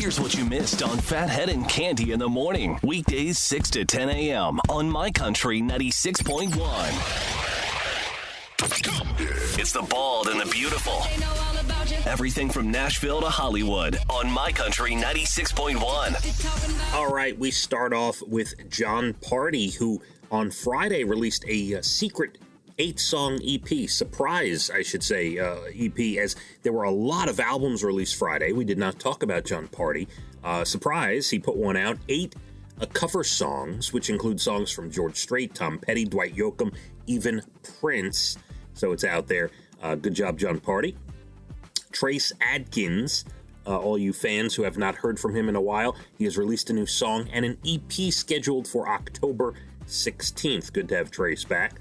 Here's what you missed on Phathead and Candy in the morning. Weekdays 6 to 10 a.m. on My Country 96.1. It's the bald and the beautiful. Everything from Nashville to Hollywood on My Country 96.1. All right, we start off with Jon Pardi, who on Friday released a secret 8-song EP, surprise, I should say, EP, as there were a lot of albums released Friday. We did not talk about Jon Pardi. Surprise, he put one out, 8 cover songs, which include songs from George Strait, Tom Petty, Dwight Yoakam, even Prince. So it's out there. Good job, Jon Pardi. Trace Adkins, all you fans who have not heard from him in a while, he has released a new song and an EP scheduled for October 16th. Good to have Trace back.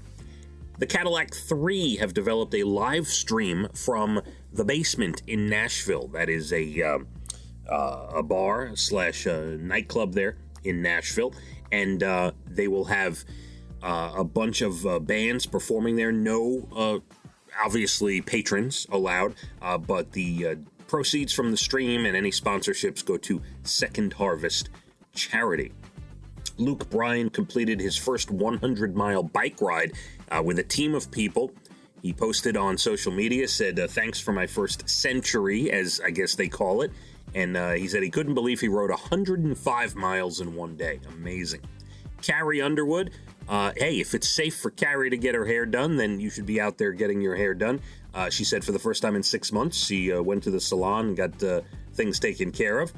The Cadillac 3 have developed a live stream from the basement in Nashville. That is a bar / nightclub there in Nashville. And they will have a bunch of bands performing there. No, obviously, patrons allowed. But the proceeds from the stream and any sponsorships go to Second Harvest charity. Luke Bryan completed his first 100-mile bike ride with a team of people. He posted on social media, said, thanks for my first century, as I guess they call it. And he said he couldn't believe he rode 105 miles in one day. Amazing. Carrie Underwood, hey, if it's safe for Carrie to get her hair done, then you should be out there getting your hair done. She said for the first time in 6 months, she went to the salon and got things taken care of.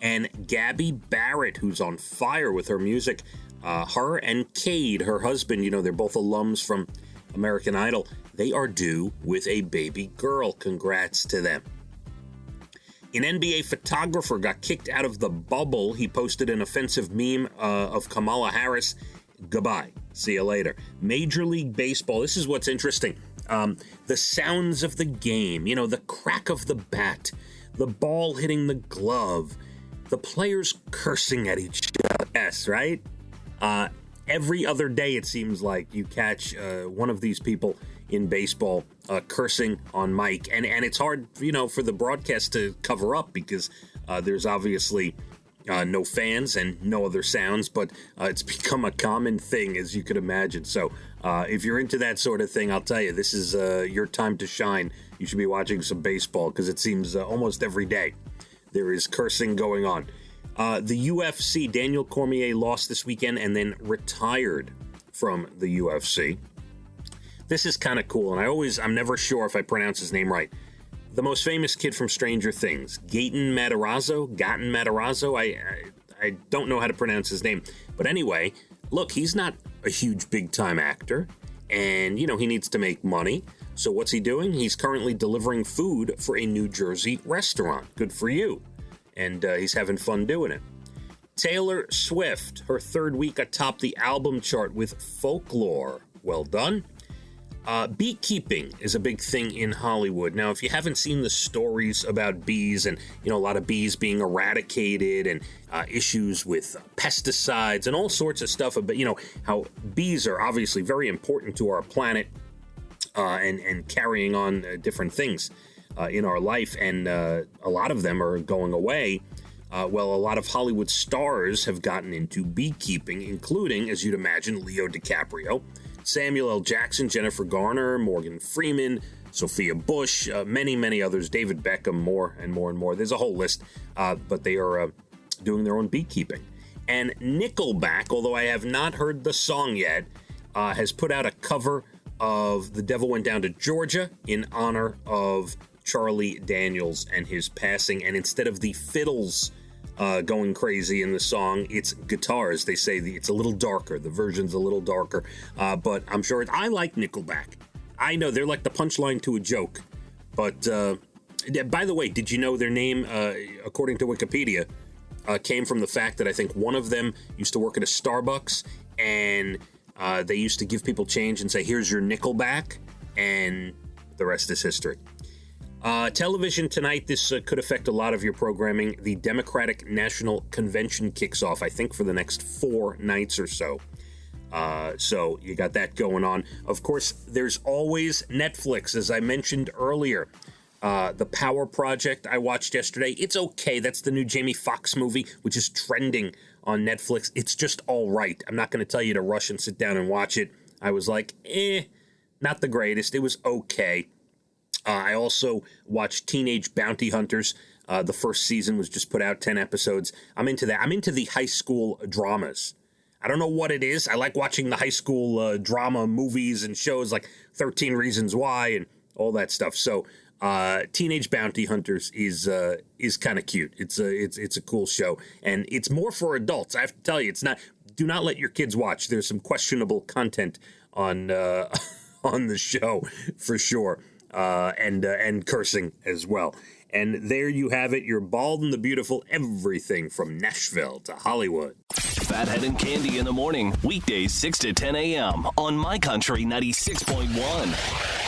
And Gabby Barrett, who's on fire with her music, her and Cade, her husband, you know, they're both alums from American Idol. They are due with a baby girl. Congrats to them. An NBA photographer got kicked out of the bubble. He posted an offensive meme of Kamala Harris. Goodbye. See you later. Major League Baseball. This is what's interesting. The sounds of the game, you know, the crack of the bat, the ball hitting the glove, the players cursing at each other. Yes, right? Every other day, it seems like you catch one of these people in baseball cursing on mic. And it's hard, you know, for the broadcast to cover up because there's obviously no fans and no other sounds, but it's become a common thing, as you could imagine. So if you're into that sort of thing, I'll tell you, this is your time to shine. You should be watching some baseball because it seems almost every day there is cursing going on. The UFC, Daniel Cormier lost this weekend and then retired from the UFC. This is kind of cool, and I'm never sure if I pronounce his name right. The most famous kid from Stranger Things, Gaten Matarazzo. I don't know how to pronounce his name. But anyway, look, he's not a huge big-time actor, and, you know, he needs to make money. So what's he doing? He's currently delivering food for a New Jersey restaurant. Good for you. And he's having fun doing it. Taylor Swift, her third week atop the album chart with Folklore. Well done. Beekeeping is a big thing in Hollywood. Now, if you haven't seen the stories about bees and, you know, a lot of bees being eradicated and issues with pesticides and all sorts of stuff about, you know, how bees are obviously very important to our planet and carrying on different things in our life. And a lot of them are going away. Well, a lot of Hollywood stars have gotten into beekeeping, including, as you'd imagine, Leo DiCaprio, Samuel L. Jackson, Jennifer Garner, Morgan Freeman, Sophia Bush, many, many others, David Beckham, more and more and more. There's a whole list, but they are doing their own beekeeping. And Nickelback, although I have not heard the song yet, has put out a cover of The Devil Went Down to Georgia in honor of Charlie Daniels and his passing. And instead of the fiddles going crazy in the song, it's guitars. They say it's a little darker. The version's a little darker, but I'm sure I like Nickelback. I know they're like the punchline to a joke. But by the way, did you know their name, according to Wikipedia, came from the fact that I think one of them used to work at a Starbucks, and they used to give people change and say, "Here's your Nickelback," and the rest is history. Television tonight, this could affect a lot of your programming. The Democratic National Convention kicks off, I think, for the next 4 nights or so. So you got that going on. Of course, there's always Netflix, as I mentioned earlier. The Power Project I watched yesterday. It's okay. That's the new Jamie Foxx movie, which is trending on Netflix. It's just all right. I'm not going to tell you to rush and sit down and watch it. I was like, not the greatest. It was okay. I also watched Teenage Bounty Hunters. The first season was just put out, 10 episodes. I'm into that. I'm into the high school dramas. I don't know what it is. I like watching the high school drama movies and shows like 13 Reasons Why and all that stuff. So Teenage Bounty Hunters is kind of cute. It's a cool show, and it's more for adults. I have to tell you, it's not. Do not let your kids watch. There's some questionable content on on the show for sure, and cursing as well. And there you have it. You're Bald and the Beautiful. Everything from Nashville to Hollywood. Phathead and Candy in the morning, weekdays 6 to 10 a.m. on My Country 96.1.